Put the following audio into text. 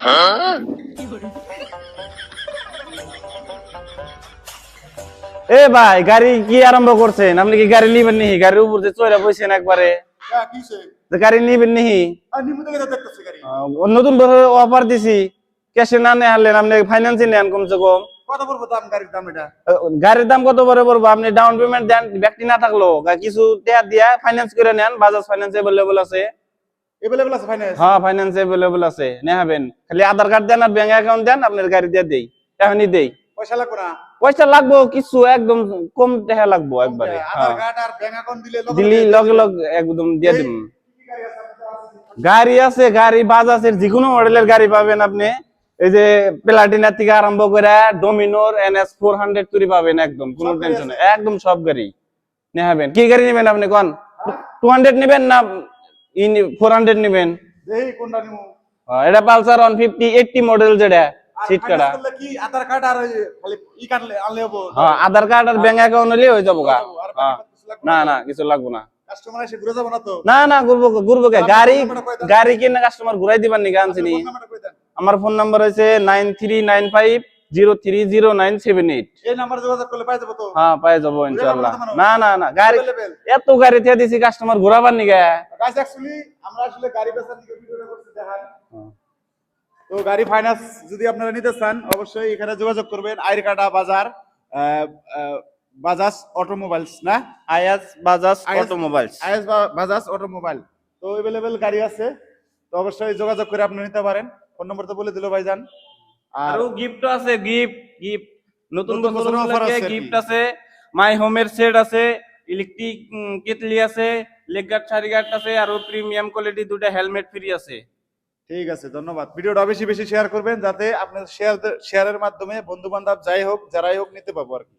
এ ভাই গাড়ি কি আরম্ভ করছেন? আপনি কি গাড়ি নিবেন নি? গাড়ির উপর যে চড়ে বসেন একবারে, গাড়ি নিবেন নি? নতুন বছর অফার দিছি, ক্যাশে না নিয়ে হারলেন, আপনি ফাইন্যান্সে নেন কমসে কম। কত পড়বো দাম গাড়ির দাম এটা? গাড়ির দাম কত পরে পড়বো? আপনি ডাউন পেমেন্ট দেন, ব্যক্তি না থাকলো কিছু টাকা দিয়া ফাইন্যান্স করে নেন। বাজাজ ফাইন্যান্স अवेलेबल আছে। अवेलेबल আছে ফাইন্যান্স? হ্যাঁ, ফাইন্যান্স अवेलेबल আছে, নেবেন। খালি আধার কার্ড দেন আর ব্যাংক অ্যাকাউন্ট দেন, আপনার গাড়ি দিয়ে দেই, এখনই দেই। পয়সা লাগবে না? পয়সা লাগবো কিছু, একদম কম টাকা লাগবো একবারে। আধার কার্ড আর ব্যাংক অ্যাকাউন্ট দিলি লগে লগে একদম দিয়ে দিন। গাড়ি আছে, গাড়ি বাজাজের যে কোনো মডেলের গাড়ি পাবেন আপনি। এই যে প্লাটিনার থেকে আরম্ভ করে ডোমিনোর NS 400 তুরি পাবেন, একদম কোনো টেনশন নেই, একদম সব গাড়ি নেবেন। কি গাড়ি নেবেন আপনি কোন? 200 নেবেন না 400 নেবেন? দেই কোনটা নিমু? এটা পালসার 150 80 মডেল, যেটা সিট কাটা। কি আধার কার্ড আর খালি ই কার্ড আনলে হবে? হ্যাঁ, আধার কার্ড আর ব্যাংক অ্যাকাউন্ট হলে হয়ে যাবো গা। না না, কিছু লাগবে না। কাস্টমার এসে ঘুরে যাবে না তো? না না, ঘুরবো কে? গাড়ি কিনে কাস্টমার ঘুরাই দিবার নি গানছি নি। আমার ফোন নাম্বার হচ্ছে 9395030978। এই নাম্বারে যোগাযোগ করলে পাই যাবো তো? হ্যাঁ, পাই যাবো ইনশাআল্লাহ। না না না, গাড়ি এত গাড়ি থেকে দিছি, কাস্টমার ঘুরাবার নি গা। গাইস অ্যাকচুয়ালি আমরা আসলে গাড়ি বেচার দিকে ভিডিওটা করতে দেখাই। তো গাড়ি ফাইন্যান্স যদি আপনারা নিতে চান অবশ্যই এখানে যোগাযোগ করবেন। আইরকাটা বাজার, বাজাজ অটোমোবাইলস না? আয়াজ বাজাজ অটোমোবাইলস। আয়াজ বাজাজ অটোমোবাইল। তো अवेलेबल গাড়ি আছে, তো অবশ্যই যোগাযোগ করে আপনি নিতে পারেন। ফোন নম্বর তো বলে দিল ভাইজান। আর গিফট আছে, গিফট নতুন বছরের অফার উপলক্ষে আছে, গিফট আছে। মাই হোমের সেট আছে, ইলেকট্রিক কেটলি আছে, লেগ গার্ড শাড়ি গার্ড আছে, আর প্রিমিয়াম কোয়ালিটি দুটো হেলমেট ফ্রি আছে। ঠিক আছে, ধন্যবাদ। ভিডিওটা বেশি বেশি শেয়ার করবেন যাতে আপনার শেয়ারের মাধ্যমে বন্ধু বান্ধব যাই হোক যারাই হোক নিতে পাবো আর কি।